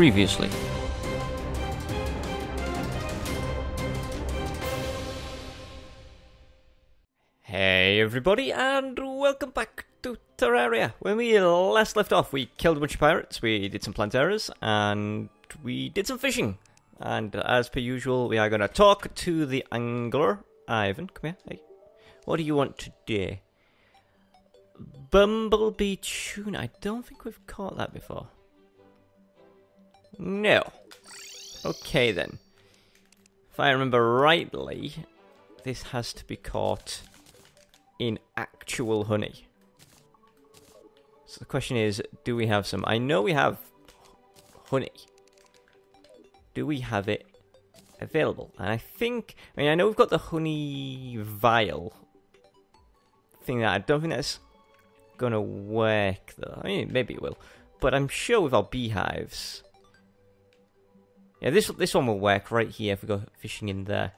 Previously. Hey everybody, and welcome back to Terraria. When we last left off, we killed a bunch of pirates, we did some Planteras, and we did some fishing. And as per usual, we are going to talk to the angler. Ivan, come here. Hey. What do you want today? Bumblebee tuna. I don't think we've caught that before. No. Okay then. If I remember rightly, this has to be caught in actual honey. So the question is, do we have some? I know we have honey. Do we have it available? And I know we've got the honey vial thing that I don't think that's gonna work though. I mean, maybe it will. But I'm sure with our beehives. Yeah, this one will work right here if we go fishing in there.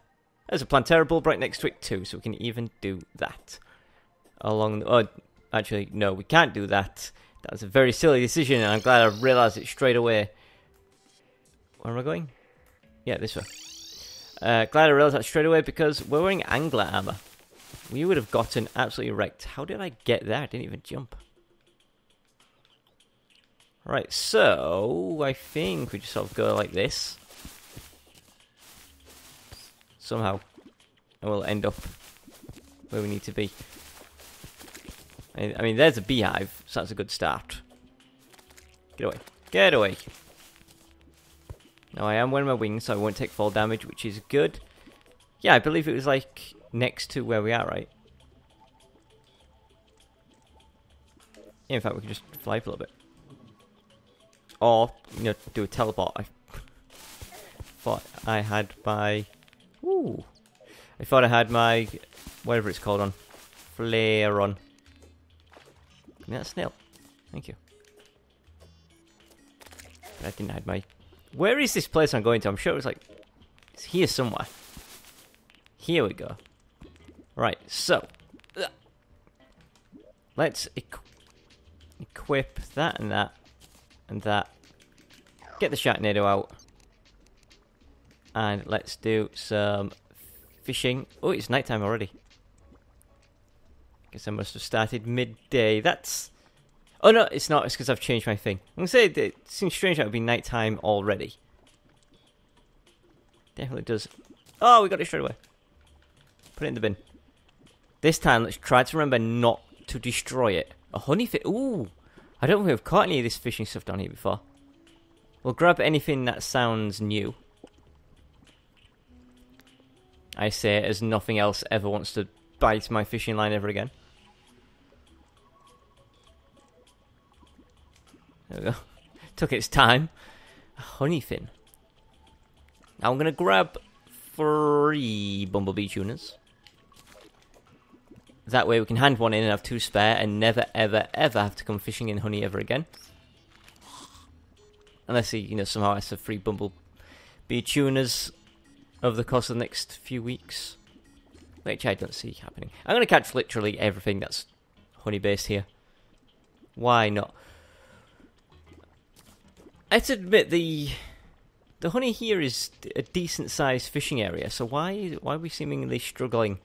There's a Plantera bulb right next to it too, so we can even do that. Actually, no, we can't do that. That was a very silly decision, and I'm glad I realised it straight away. Where am I going? Yeah, this way. Glad I realised that straight away because we're wearing angler armour. We would have gotten absolutely wrecked. How did I get there? I didn't even jump. Right, so I think we just sort of go like this. Somehow. And we'll end up where we need to be. I mean, there's a beehive, so that's a good start. Get away. Get away. Now, I am wearing my wings, so I won't take fall damage, which is good. Yeah, I believe it was, like, next to where we are, right? Yeah, in fact, we can just fly up a little bit. Or, you know, do a teleport. I thought I had my... Ooh. I thought I had my... whatever it's called on. Flare on. Give me that snail. Thank you. But I didn't have my... Where is this place I'm going to? I'm sure it was like... It's here somewhere. Here we go. Right, so... Let's equip that and that. And that. Get the Sharknado out. And let's do some fishing. Oh, it's nighttime already. Guess I must have started midday. That's... Oh no, it's not. It's because I've changed my thing. I'm going to say it seems strange that it would be nighttime already. Definitely does. Oh, we got it straight away. Put it in the bin. This time, let's try to remember not to destroy it. A honeyfish. Ooh. I don't think we've caught any of this fishing stuff down here before. We'll grab anything that sounds new. I say it as nothing else ever wants to bite my fishing line ever again. There we go. Took its time. A honeyfin. Now I'm going to grab 3 bumblebee tunas. That way we can hand one in and have 2 spare and never, ever, ever have to come fishing in honey ever again. Unless he, you know, somehow has to free bumblebee tunas over the course of the next few weeks. Which I don't see happening. I'm going to catch literally everything that's honey-based here. Why not? I have to admit, the honey here is a decent-sized fishing area, so why are we seemingly struggling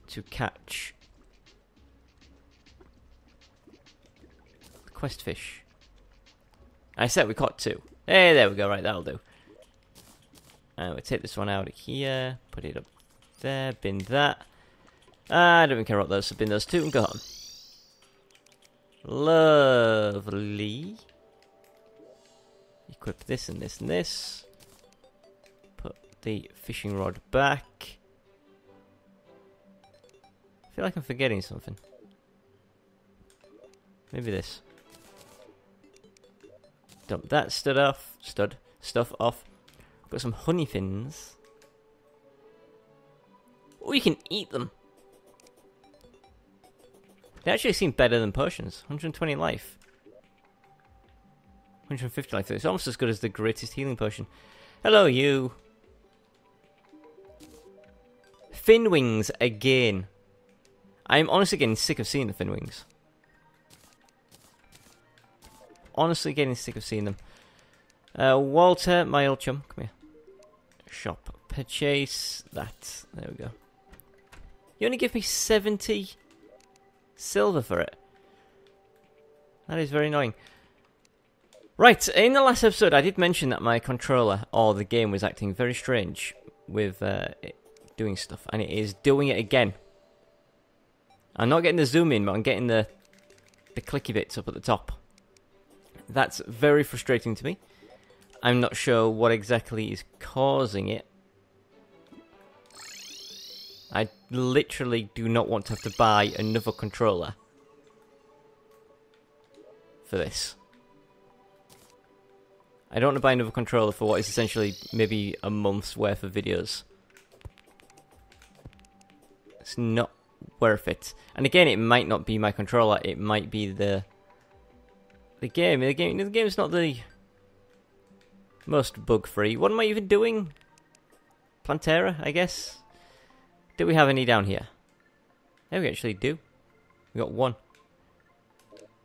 to catch the quest fish? I said we caught 2. Hey, there we go, right, that'll do. And we'll take this one out of here, put it up there, bin that. I don't even care what those, so bin those 2 and go home. Lovely. Equip this and this and this. Put the fishing rod back. I feel like I'm forgetting something. Maybe this. Dump that stuff off. Got some honey fins. Oh, you can eat them. They actually seem better than potions. 120 life. 150 life. It's almost as good as the greatest healing potion. Hello, you. Fin wings again. I'm honestly getting sick of seeing the fin wings. Honestly getting sick of seeing them. Walter, my old chum, come here. Shop. Purchase that. There we go. You only give me 70 silver for it. That is very annoying. Right, in the last episode I did mention that my controller, or the game, was acting very strange with it doing stuff. And it is doing it again. I'm not getting the zoom in, but I'm getting the clicky bits up at the top. That's very frustrating to me. I'm not sure what exactly is causing it. I literally do not want to have to buy another controller for this. I don't want to buy another controller for what is essentially maybe a month's worth of videos. It's not worth it. And again, it might not be my controller. It might be the game. The game's not the most bug-free. What am I even doing? Plantera, I guess. Do we have any down here? Yeah, we actually do. We got one.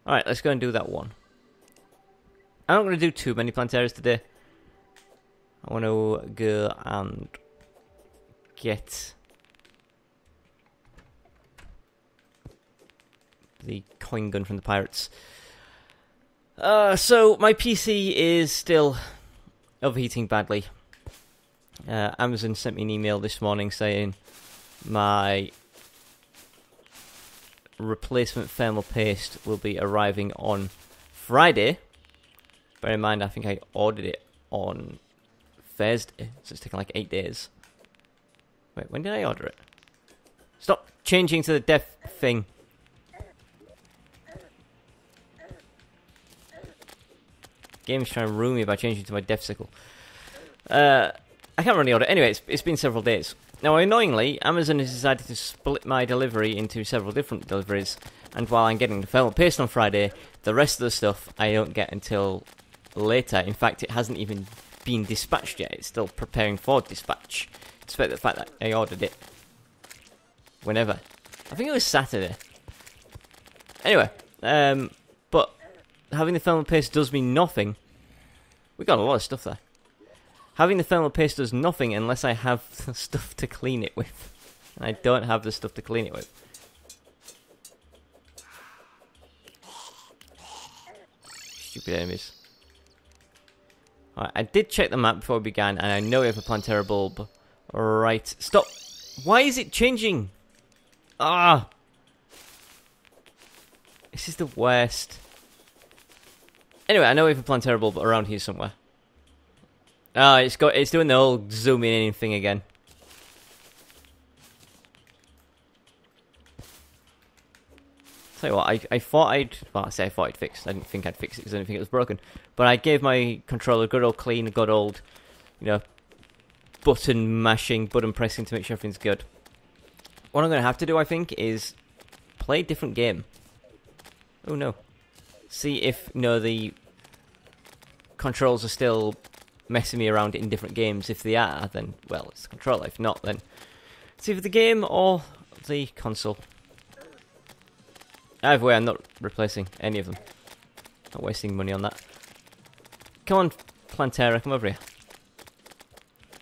Alright, let's go and do that one. I'm not going to do too many Planteras today. I want to go and get the coin gun from the pirates. So, my PC is still overheating badly. Amazon sent me an email this morning saying my replacement thermal paste will be arriving on Friday. Bear in mind, I think I ordered it on Thursday, so it's taken like 8 days. Wait, when did I order it? Stop changing to the deaf thing. Game's trying to ruin me by changing to my deaf sickle. I can't really order it. Anyway, it's been several days. Now, annoyingly, Amazon has decided to split my delivery into several different deliveries, and while I'm getting the thermal paste on Friday, the rest of the stuff I don't get until later. In fact, it hasn't even been dispatched yet. It's still preparing for dispatch, despite the fact that I ordered it whenever. I think it was Saturday. Anyway, but having the thermal paste does mean nothing. We got a lot of stuff there. Having the thermal paste does nothing unless I have the stuff to clean it with. And I don't have the stuff to clean it with. Stupid enemies. Alright, I did check the map before we began, and I know we have a Plantera bulb. Right, stop! Why is it changing? Ah! This is the worst. Anyway, I know we have a Plantera bulb around here somewhere. Ah, it's doing the whole zooming in thing again. Tell you what, I thought I'd... Well, I say I thought I'd fix. I didn't think I'd fix it because I didn't think it was broken. But I gave my controller a good old clean, a good old, you know, button mashing, button pressing to make sure everything's good. What I'm going to have to do, I think, is play a different game. Oh, no. See if, you know, the controls are still messing me around in different games. If they are, then, well, it's the controller. If not, then it's either the game or the console. Either way, I'm not replacing any of them. Not wasting money on that. Come on, Plantera, come over here.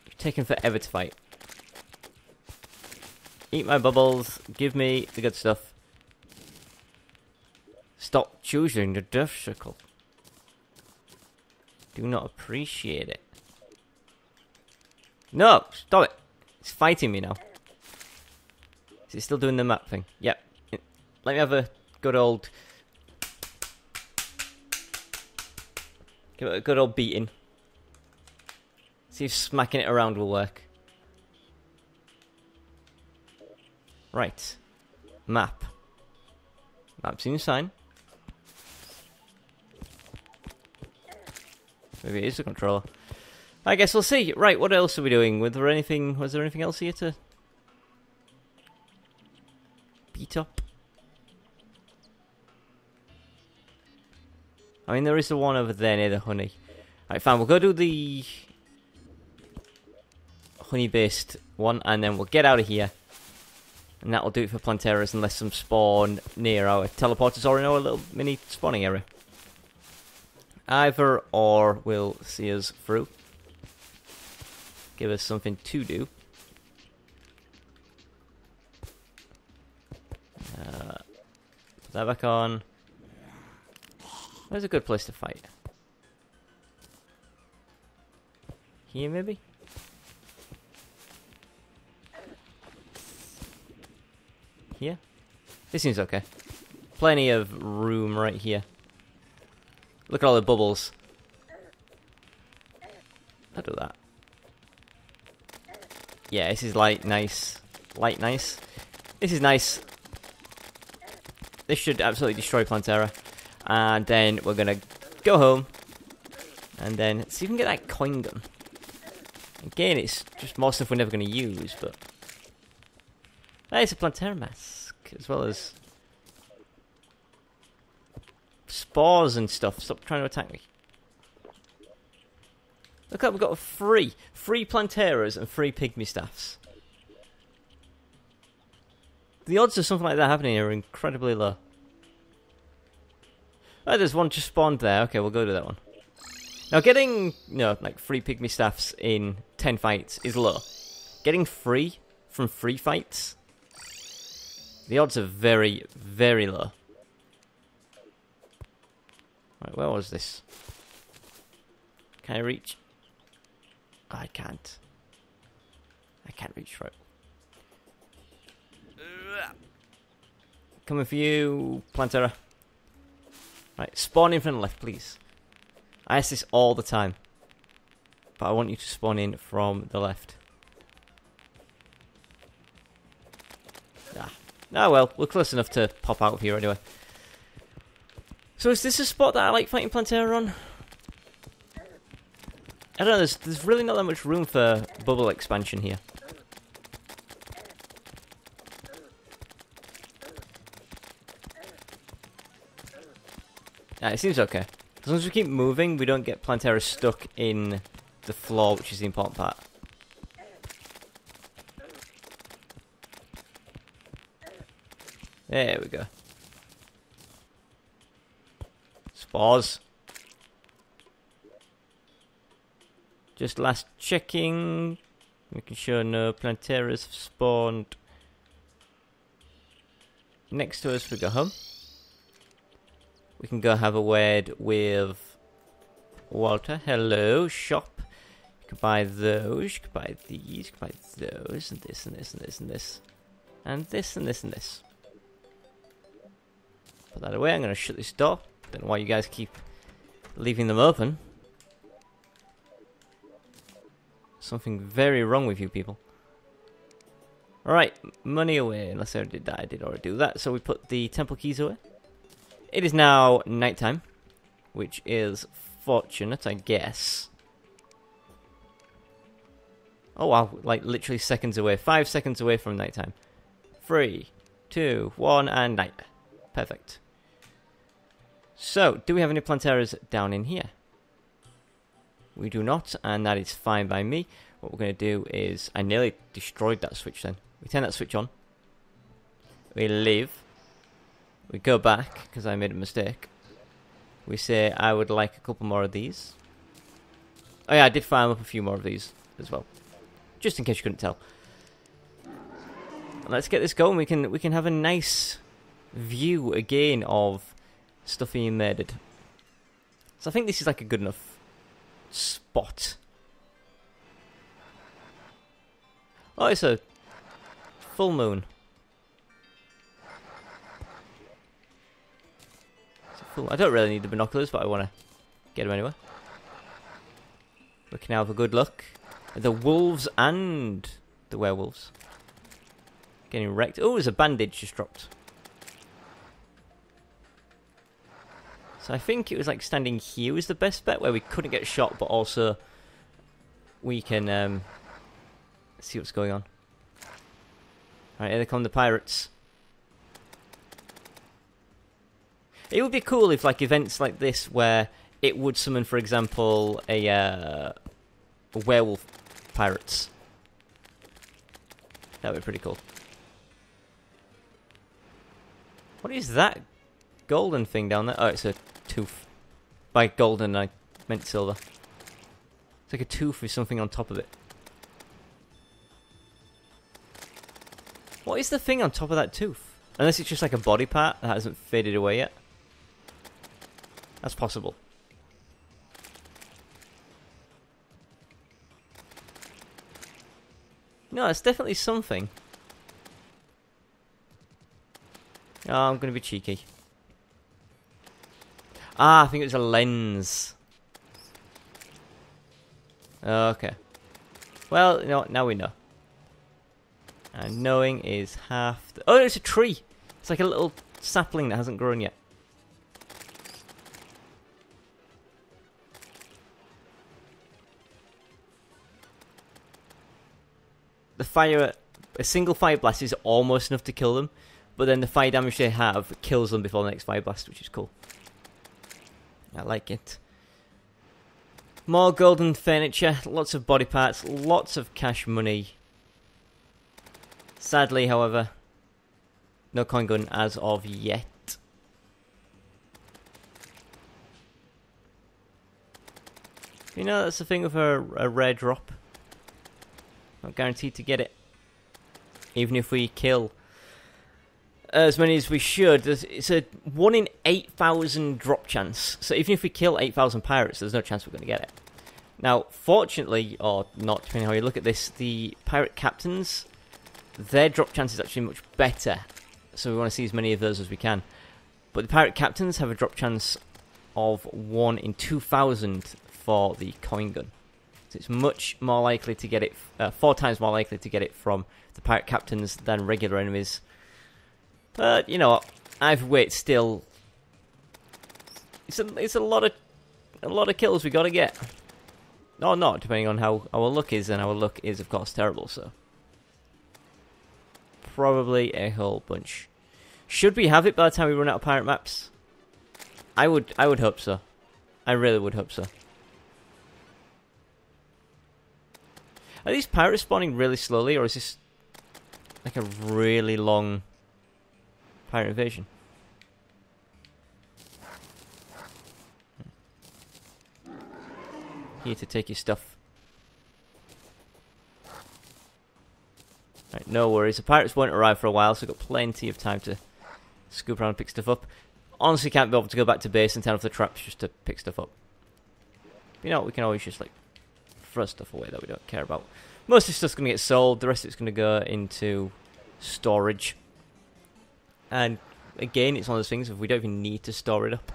You're taking forever to fight. Eat my bubbles. Give me the good stuff. Stop choosing the death sickle. Do not appreciate it. No! Stop it! It's fighting me now. Is it still doing the map thing? Yep. Let me have a good old... Give it a good old beating. See if smacking it around will work. Right. Map. Map seems fine. Maybe it is the controller. I guess we'll see. Right, what else are we doing? Was there anything else here to beat up? I mean, there is the one over there near the honey. Alright, fine. We'll go do the honey-based one, and then we'll get out of here. And that'll do it for Planteras, unless some spawn near our teleporters or in our little mini spawning area. Either or will see us through. Give us something to do. Put that back on. Where's a good place to fight? Here, maybe? Here? This seems okay. Plenty of room right here. Look at all the bubbles. I'll do that. Yeah, this is light, nice. Light, nice. This is nice. This should absolutely destroy Plantera. And then we're gonna go home. And then see if we can get that coin gun. Again, it's just more stuff we're never gonna use, but... It's a Plantera mask, as well as... spores and stuff. Stop trying to attack me. Look up, we've got three Planteras and 3 pygmy staffs. The odds of something like that happening are incredibly low. Oh, there's one just spawned there. Okay, we'll go to that one. Now, getting, like 3 pygmy staffs in 10 fights is low. Getting 3 from 3 fights, the odds are very, very low. Right, where was this? Can I reach? Oh, I can't. I can't reach for it. Coming for you, Plantera. Right, spawn in from the left, please. I ask this all the time, but I want you to spawn in from the left. Ah. Oh well, we're close enough to pop out of here anyway. So is this a spot that I like fighting Plantera on? I don't know, there's really not that much room for bubble expansion here. It seems okay. As long as we keep moving, we don't get Plantera stuck in the floor, which is the important part. There we go. Spores. Just last checking. Making sure no Planteras have spawned. Next to us we go home. We can go have a word with Walter. Hello, shop. You can buy those, you can buy these, you can buy those, and this, and this, and this, and this. And this, and this, and this. Put that away, I'm going to shut this door. Don't know why you guys keep leaving them open. Something very wrong with you people. Alright, money away. Unless I did that, I did already do that. So we put the temple keys away. It is now nighttime, which is fortunate, I guess. Oh wow, like literally seconds away. 5 seconds away from nighttime. 3, 2, 1, and night. Perfect. So, do we have any Planteras down in here? We do not, and that is fine by me. What we're going to do is... I nearly destroyed that switch then. We turn that switch on. We leave. We go back, because I made a mistake. We say, I would like a couple more of these. Oh yeah, I did farm up a few more of these as well. Just in case you couldn't tell. Let's get this going. We can have a nice view again of stuff being made. So I think this is like a good enough spot. Oh, it's a full moon. I don't really need the binoculars, but I want to get them anyway. We can have a good look at the wolves and the werewolves. Getting wrecked. Oh, there's a bandage just dropped. So I think it was like standing here was the best bet, where we couldn't get shot, but also we can see what's going on. Alright, here they come, the pirates. It would be cool if, like, events like this where it would summon, for example, a werewolf pirates. That would be pretty cool. What is that golden thing down there? Oh, it's a tooth. By golden, I meant silver. It's like a tooth with something on top of it. What is the thing on top of that tooth? Unless it's just like a body part that hasn't faded away yet. That's possible. No, it's definitely something. Oh, I'm going to be cheeky. Ah, I think it was a lens. Okay. Well, you know what? Now we know. And knowing is half the... Oh, it's a tree! It's like a little sapling that hasn't grown yet. The fire... A single fire blast is almost enough to kill them, but then the fire damage they have kills them before the next fire blast, which is cool. I like it. More golden furniture, lots of body parts, lots of cash money. Sadly, however, no coin gun as of yet. You know, that's the thing with a rare drop. Not guaranteed to get it. Even if we kill as many as we should, it's a 1 in 8,000 drop chance. So even if we kill 8,000 pirates, there's no chance we're going to get it. Now, fortunately, or not, depending on how you look at this, the pirate captains, their drop chance is actually much better. So we want to see as many of those as we can. But the pirate captains have a drop chance of 1 in 2,000 for the coin gun. So it's much more likely to get it, 4 times more likely to get it from the pirate captains than regular enemies. But you know what? Either way, it's still it's a lot of kills we gotta get. Or not, depending on how our luck is, and our luck is of course terrible. So probably a whole bunch. Should we have it by the time we run out of pirate maps? I would hope so. I really would hope so. Are these pirates spawning really slowly, or is this like a really long pirate invasion? Here to take your stuff. Right, no worries. The pirates won't arrive for a while, so we've got plenty of time to scoop around and pick stuff up. Honestly, can't be able to go back to base and turn off the traps just to pick stuff up. You know, we can always just like throw stuff away that we don't care about. Most of this stuff's going to get sold. The rest of it's going to go into storage. And again, it's one of those things if we don't even need to store it up.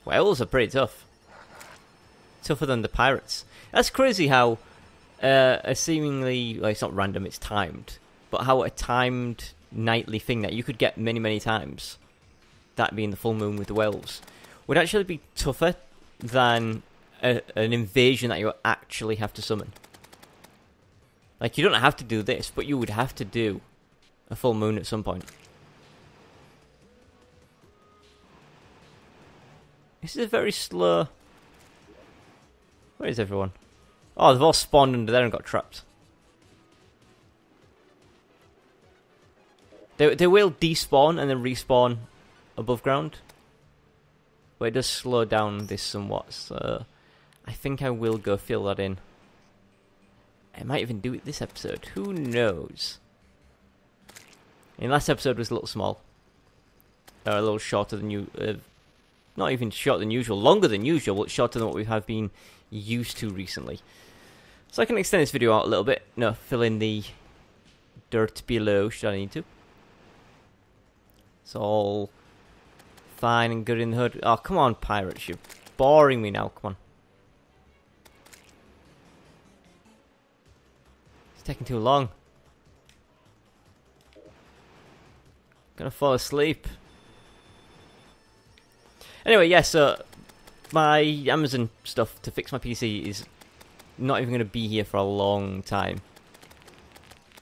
Whales are pretty tough. Tougher than the pirates. That's crazy how a seemingly, like, it's not random, it's timed, but how a timed nightly thing that you could get many, many times, that being the full moon with the whales, would actually be tougher than an invasion that you actually have to summon. Like, you don't have to do this, but you would have to do a full moon at some point. This is a very slow... Where is everyone? Oh, they've all spawned under there and got trapped. They will despawn and then respawn above ground. But it does slow down this somewhat, so I think I will go fill that in. I might even do it this episode. Who knows? I mean, last episode was a little small. Or a little shorter than you... not even shorter than usual. Longer than usual, but shorter than what we have been used to recently. So I can extend this video out a little bit. No, fill in the dirt below, should I need to. It's all fine and good in the hood. Oh, come on, pirates. You're boring me now. Come on. It's taking too long. Gonna fall asleep. Anyway, yeah, so my Amazon stuff to fix my PC is not even going to be here for a long time.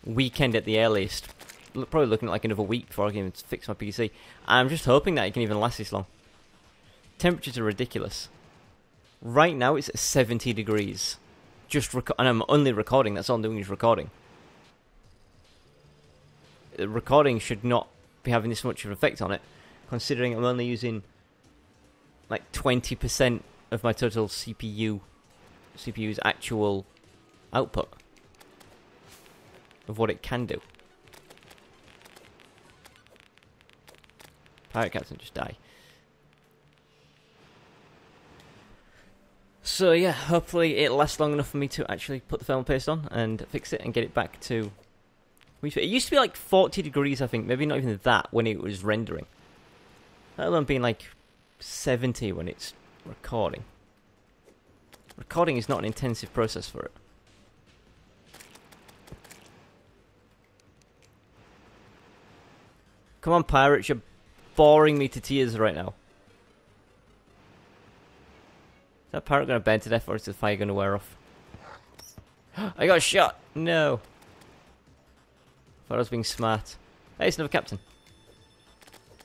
Weekend at the earliest. Probably looking at like another week before I can even fix my PC. I'm just hoping that it can even last this long. Temperatures are ridiculous. Right now it's at 70 degrees. And I'm only recording, that's all I'm doing is recording. Recording should not be having this much of an effect on it. considering I'm only using like 20% of my total CPU's actual output of what it can do. Pirate Captain, just die. So yeah, hopefully it lasts long enough for me to actually put the thermal paste on and fix it and get it back to... It used to be like 40 degrees, I think, maybe not even that when it was rendering. Let alone being like 70 when it's recording. Recording is not an intensive process for it. Come on, pirates, you're boring me to tears right now. Is that pirate going to burn to death, or is the fire going to wear off? I got shot! No! Thought I was being smart. Hey, it's another captain.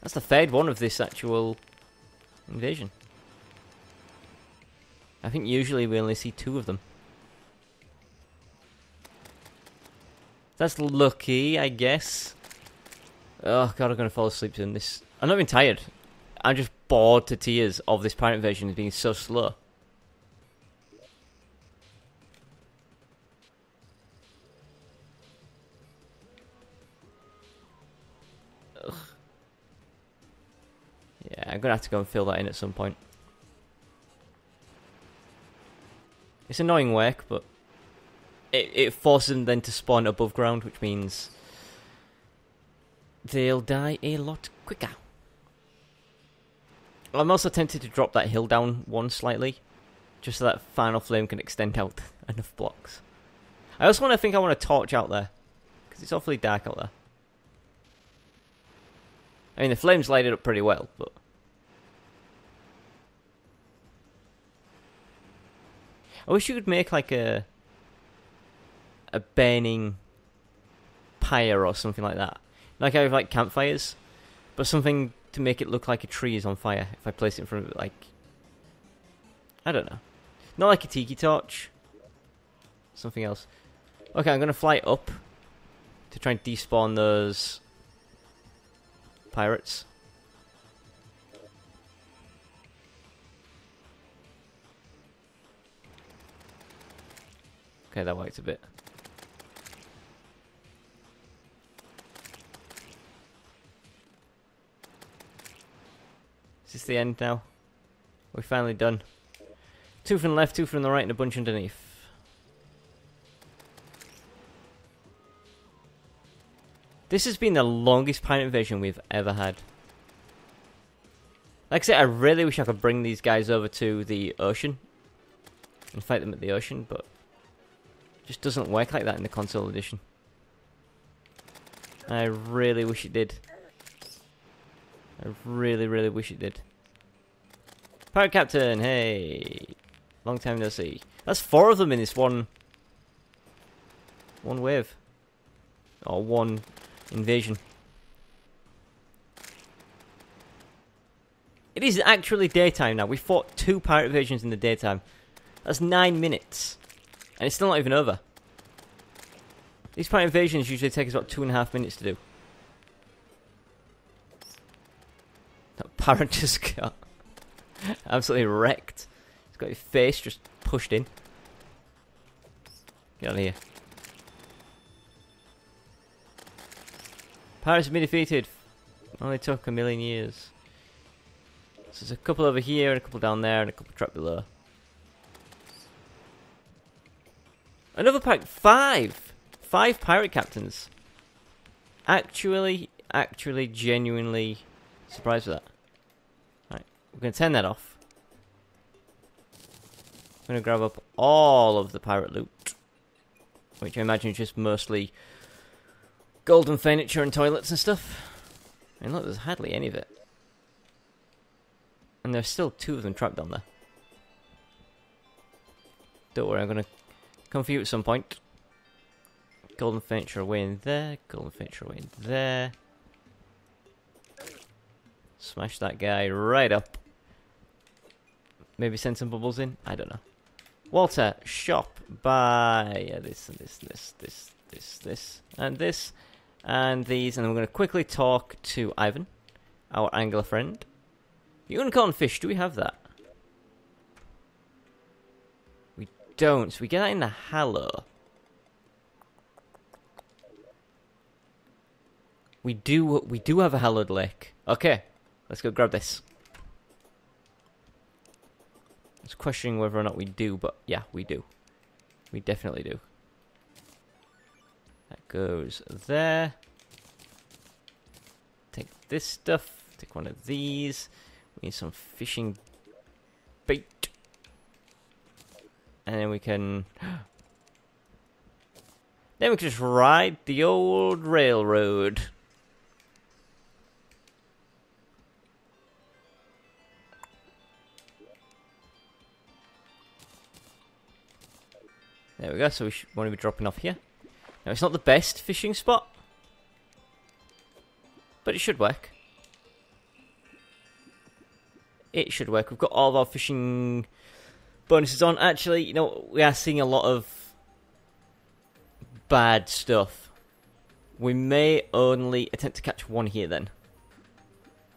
That's the third one of this actual invasion. I think usually we only see 2 of them. That's lucky, I guess. Oh god, I'm gonna fall asleep soon. I'm not even tired. I'm just bored to tears of this pirate invasion being so slow. Ugh. Yeah, I'm gonna have to go and fill that in at some point. It's annoying work, but it forces them then to spawn above ground, which means they'll die a lot quicker. I'm also tempted to drop that hill down one slightly, just so that final flame can extend out enough blocks. I also want to torch out there, because it's awfully dark out there. I mean, the flames light it up pretty well, but... I wish you could make like a burning pyre or something like that. Like I have like campfires, but something to make it look like a tree is on fire if I place it in front of it, like... I don't know. Not like a tiki torch. Something else. Okay, I'm going to fly up to try and despawn those pirates. Okay, that worked a bit. Is this the end now? We're finally done. 2 from the left, 2 from the right, and a bunch underneath. This has been the longest pirate invasion we've ever had. Like I said, I really wish I could bring these guys over to the ocean and fight them at the ocean, but it just doesn't work like that in the console edition. I really wish it did. I really, really wish it did. Pirate Captain, hey! Long time no see. That's 4 of them in this one wave. Or one invasion. It is actually daytime now. We fought 2 pirate invasions in the daytime. That's 9 minutes. And it's still not even over. These pirate invasions usually take us about 2.5 minutes to do. That pirate just got absolutely wrecked. He's got his face just pushed in. Get out of here. Pirates have been defeated. Only took 1,000,000 years. So there's a couple over here, and a couple down there, and a couple trapped below. Another pack. 5! 5 pirate captains. Actually, genuinely surprised with that. Right, we're going to turn that off. I'm going to grab up all of the pirate loot, which I imagine is just mostly golden furniture and toilets and stuff. And look, there's hardly any of it. And there's still 2 of them trapped down there. Don't worry, I'm going to come for you at some point. Golden furniture away in there. Golden furniture away in there. Smash that guy right up. Maybe send some bubbles in? I don't know. Walter, shop. Buy this and this, and this, and these. And I'm going to quickly talk to Ivan. our angler friend. Unicorn fish, do we have that? We don't, so we get that in the Hallow. We do have a hallowed lake. Okay, let's go grab this. I was questioning whether or not we do, but yeah, we do. We definitely do. That goes there. Take this stuff. Take one of these. We need some fishing bait. And then we can... then we can just ride the old railroad. There we go, so we want to be dropping off here. Now, it's not the best fishing spot, but it should work. It should work. We've got all of our fishing bonuses on. Actually, you know, we are seeing a lot of bad stuff. We may only attempt to catch one here then.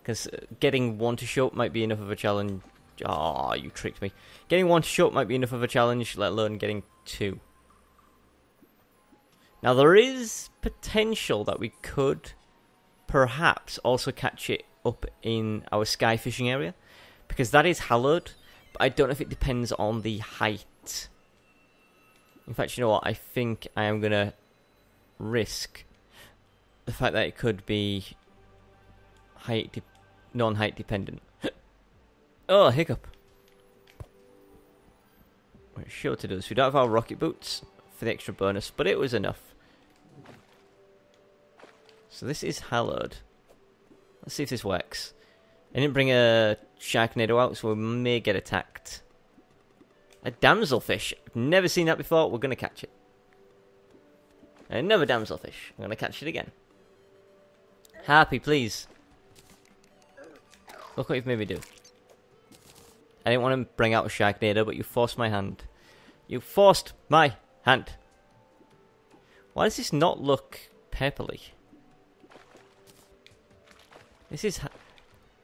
Because getting one to show up might be enough of a challenge. Ah, oh, you tricked me. Getting one to show up might be enough of a challenge, let alone getting two. Now, there is potential that we could perhaps also catch it up in our sky fishing area, because that is hallowed, but I don't know if it depends on the height. In fact, you know what? I think I am going to risk the fact that it could be non-height dependent. Oh, hiccup. We're sure to do this. We don't have our rocket boots for the extra bonus, but it was enough. So this is hallowed. Let's see if this works. I didn't bring a Sharknado out, so we may get attacked. A damselfish. I've never seen that before. We're going to catch it. Another damselfish. I'm going to catch it again. Happy, please. Look what you've made me do. I didn't want to bring out a Sharknado, but you forced my hand. You forced my hand. Why does this not look purpley? This is...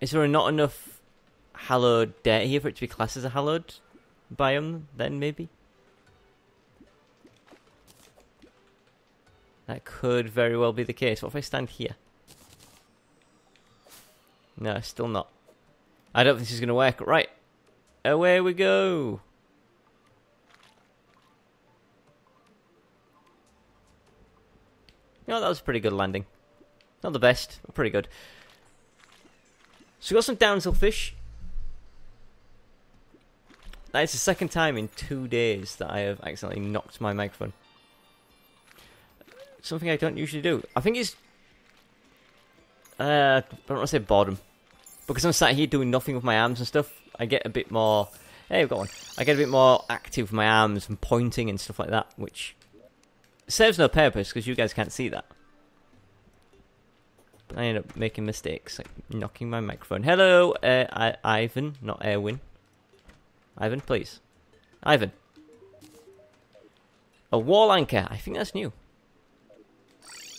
Is there not enough hallowed dirt here for it to be classed as a hallowed biome, then, maybe? That could very well be the case. What if I stand here? No, still not. I don't think this is going to work. Right. Away we go. You know, that was a pretty good landing. Not the best, but pretty good. So we got some damselfish. That is the second time in 2 days that I have accidentally knocked my microphone. Something I don't usually do. I think it's... I don't want to say boredom. Because I'm sat here doing nothing with my arms and stuff, I get a bit more... Hey, we've got one. I get a bit more active with my arms and pointing and stuff like that, which serves no purpose because you guys can't see that. But I end up making mistakes, like knocking my microphone. Hello, Ivan, not Erwin. Ivan, please. Ivan. A wall anchor. I think that's new.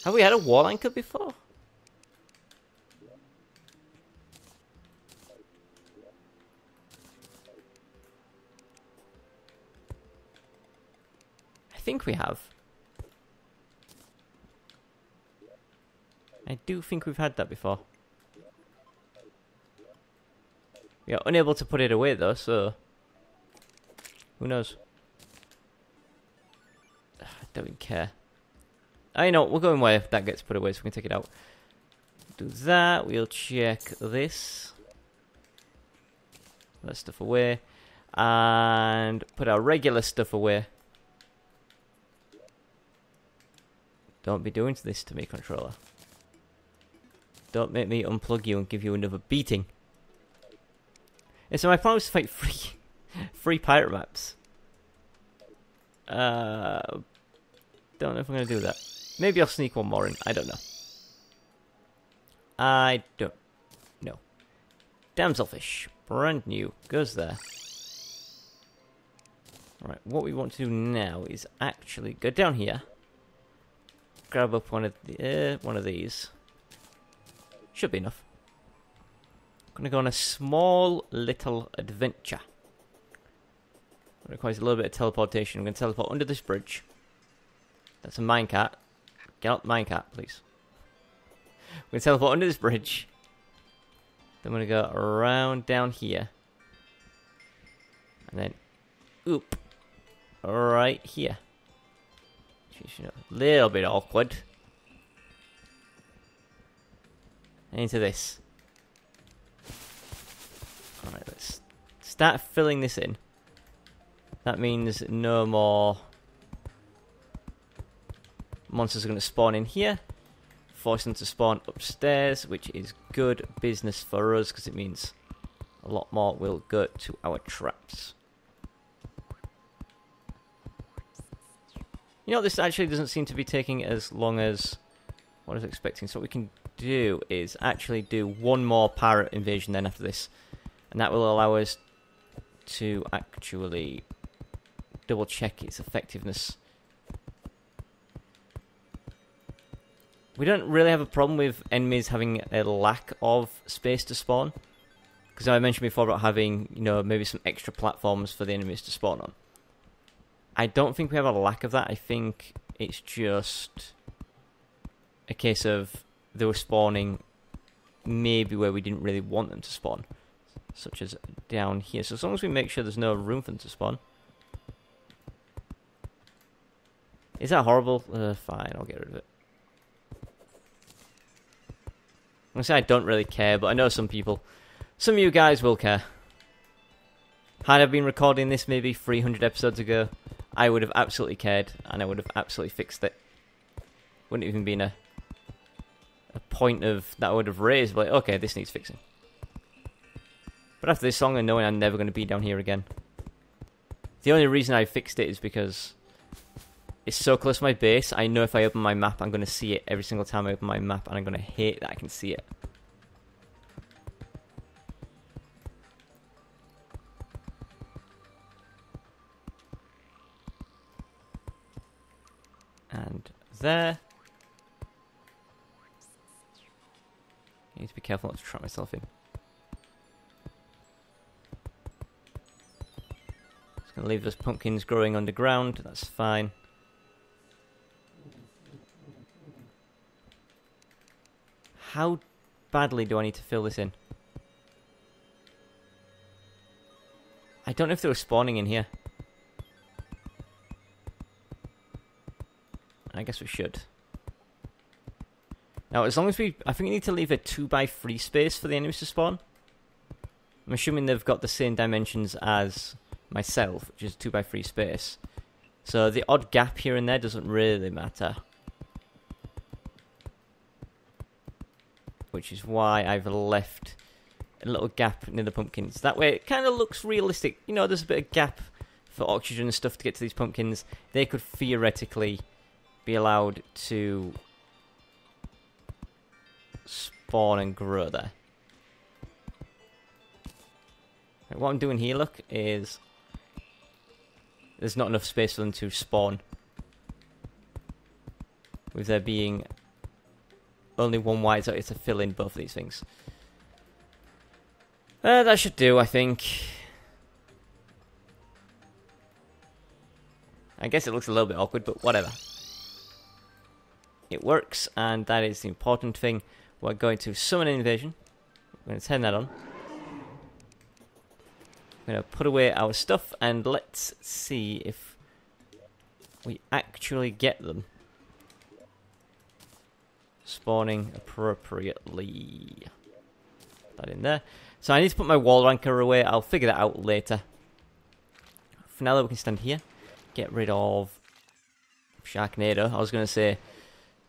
Have we had a wall anchor before? I think we have. I do think we've had that before. We are unable to put it away though, so... Who knows? I don't care. I know, we're going where that gets put away so we can take it out. Do that, we'll check this. Put that stuff away. And put our regular stuff away. Don't be doing this to me, controller. Don't make me unplug you and give you another beating. And so my plan was to fight free pirate maps. Don't know if I'm going to do that. Maybe I'll sneak one more in. I don't know. I don't know. Damselfish. Brand new. Goes there. Right, what we want to do now is actually go down here. Grab up one of these. Should be enough. going to go on a small little adventure. It requires a little bit of teleportation. I'm going to teleport under this bridge. That's a minecart. Get out the minecart, please. I'm going to teleport under this bridge. Then I'm going to go around down here. And then, oop. Right here. A little bit awkward. And into this. Alright, let's start filling this in. That means no more monsters are going to spawn in here. Force them to spawn upstairs, which is good business for us because it means a lot more will go to our traps. You know, this actually doesn't seem to be taking as long as what I was expecting. So what we can do is actually do one more pirate invasion then after this. And that will allow us to actually double check its effectiveness. We don't really have a problem with enemies having a lack of space to spawn. Because I mentioned before about having, you know, maybe some extra platforms for the enemies to spawn on. I don't think we have a lack of that. I think it's just a case of they were spawning maybe where we didn't really want them to spawn. Such as down here. So as long as we make sure there's no room for them to spawn. Is that horrible? Fine, I'll get rid of it. I'm going to say I don't really care, but I know some people. Some of you guys will care. Had I been recording this maybe 300 episodes ago, I would have absolutely cared, and I would have absolutely fixed it. Wouldn't even been a point of that I would have raised, like, okay, this needs fixing. But after this song and knowing I'm never going to be down here again, the only reason I fixed it is because it's so close to my base. I know if I open my map, I'm going to see it every single time I open my map, and I'm going to hate that I can see it. And there. I need to be careful not to trap myself in. Just going to leave those pumpkins growing underground. That's fine. How badly do I need to fill this in? I don't know if they were spawning in here. I guess we should. Now, as long as we... I think we need to leave a 2x3 space for the enemies to spawn. I'm assuming they've got the same dimensions as myself, which is 2x3 space. So the odd gap here and there doesn't really matter. Which is why I've left a little gap near the pumpkins. That way it kind of looks realistic. You know, there's a bit of gap for oxygen and stuff to get to these pumpkins. They could theoretically be allowed to spawn and grow there. Right, what I'm doing here, look, is there's not enough space for them to spawn. With there being only one wide, so it's to fill in both of these things. That should do, I think. I guess it looks a little bit awkward, but whatever. It works, and that is the important thing. We're going to summon an invasion. We're going to turn that on. We're going to put away our stuff, and let's see if we actually get them spawning appropriately. Put that in there. So I need to put my wall ranker away. I'll figure that out later. For now, we can stand here. Get rid of Sharknado. I was going to say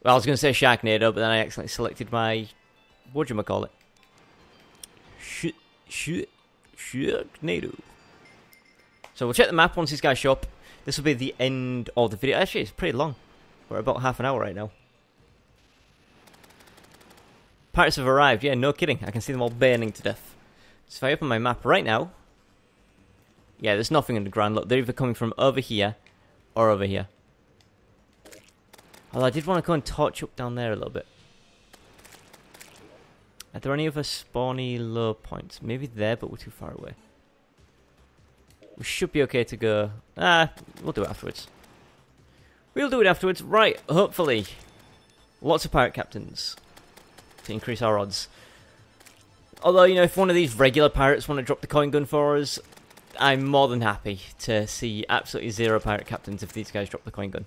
Sharknado, but then I accidentally selected my... whatchamacallit? Sharknado. So we'll check the map once these guys show up. This will be the end of the video. Actually, it's pretty long. We're about half an hour right now. Pirates have arrived. Yeah, no kidding. I can see them all burning to death. So if I open my map right now... yeah, there's nothing underground. Look, they're either coming from over here or over here. Although I did want to go and torch up down there a little bit. Are there any other spawny low points? Maybe there, but we're too far away. We should be okay to go. We'll do it afterwards. We'll do it afterwards. Right, hopefully. Lots of pirate captains to increase our odds. Although, you know, if one of these regular pirates want to drop the coin gun for us, I'm more than happy to see absolutely 0 pirate captains if these guys drop the coin gun.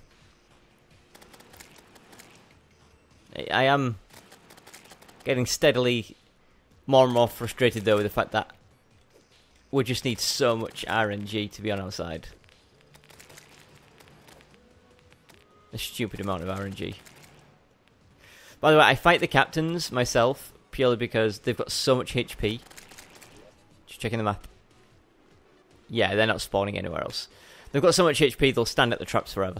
I am getting steadily more and more frustrated, though, with the fact that we just need so much RNG to be on our side. A stupid amount of RNG. By the way, I fight the captains myself purely because they've got so much HP. Just checking the map. Yeah, they're not spawning anywhere else. They've got so much HP, they'll stand at the traps forever.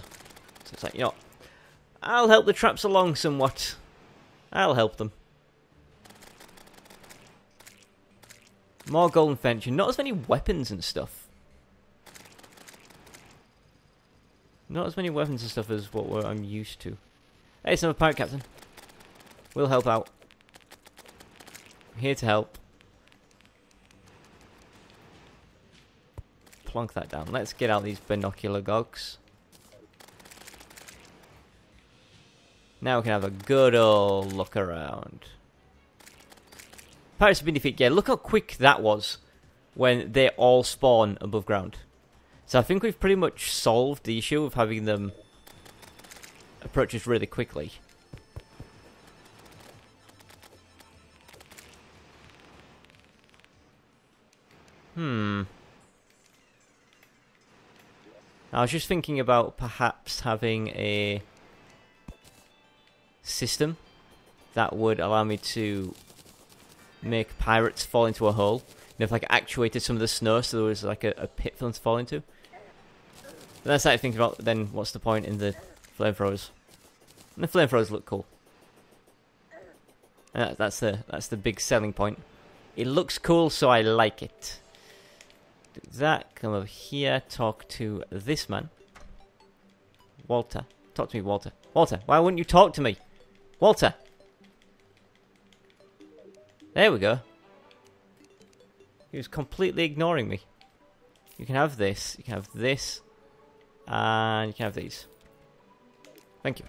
So it's like, you know, I'll help the traps along somewhat. I'll help them. More golden fenching. Not as many weapons and stuff. Not as many weapons and stuff as what I'm used to. Hey, it's another pirate captain. We'll help out. I'm here to help. Plonk that down. Let's get out these binocular gogs. Now we can have a good old look around. Pirates have been defeated. Yeah, look how quick that was when they all spawn above ground. So I think we've pretty much solved the issue of having them approach us really quickly. I was just thinking about perhaps having a system that would allow me to make pirates fall into a hole. You know, if like actuated some of the snow so there was like a pit for them to fall into. But then I started thinking about then what's the point in the flamethrowers? And the flamethrowers look cool. And that's the big selling point. It looks cool, so I like it. Do that, come over here, talk to this man. Walter. Talk to me, Walter. Walter, why wouldn't you talk to me? Walter! There we go. He was completely ignoring me. You can have this, you can have this, and you can have these. Thank you.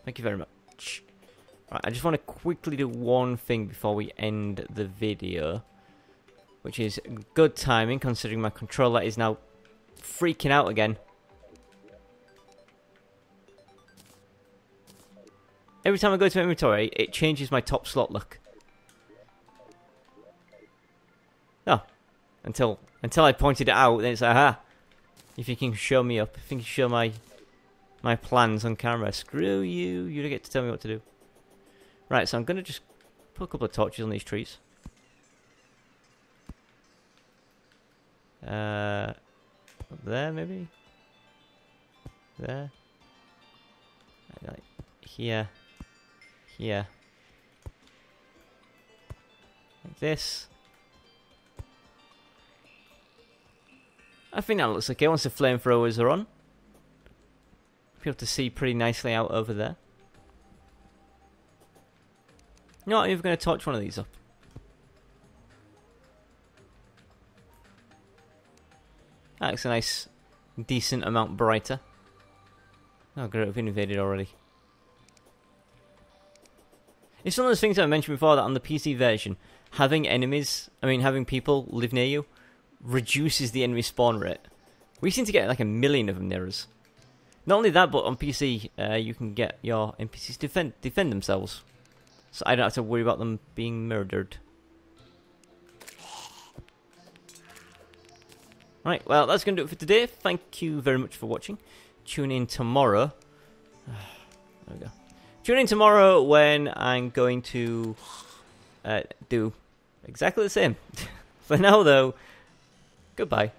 Thank you very much. Right, I just want to quickly do one thing before we end the video, which is good timing considering my controller is now freaking out again. Every time I go to inventory, it changes my top slot look. Oh, until I pointed it out, then it's like, aha. If you can show me up, if you can show my plans on camera, screw you. You don't get to tell me what to do. Right, so I'm gonna just put a couple of torches on these trees. Up there maybe. There. Like here. Here. Like this. I think that looks okay once the flamethrowers are on. Be able to see pretty nicely out over there. You know what, I'm even going to torch one of these up. That looks a nice, decent amount brighter. Oh, great, I've been invaded already. It's one of those things I mentioned before that on the PC version, having people live near you reduces the enemy spawn rate. We seem to get like 1 million of them near us. Not only that, but on PC, you can get your NPCs to defend themselves. So I don't have to worry about them being murdered. Right, well, that's going to do it for today. Thank you very much for watching. Tune in tomorrow. There we go. Tune in tomorrow when I'm going to do exactly the same. For now, though, goodbye.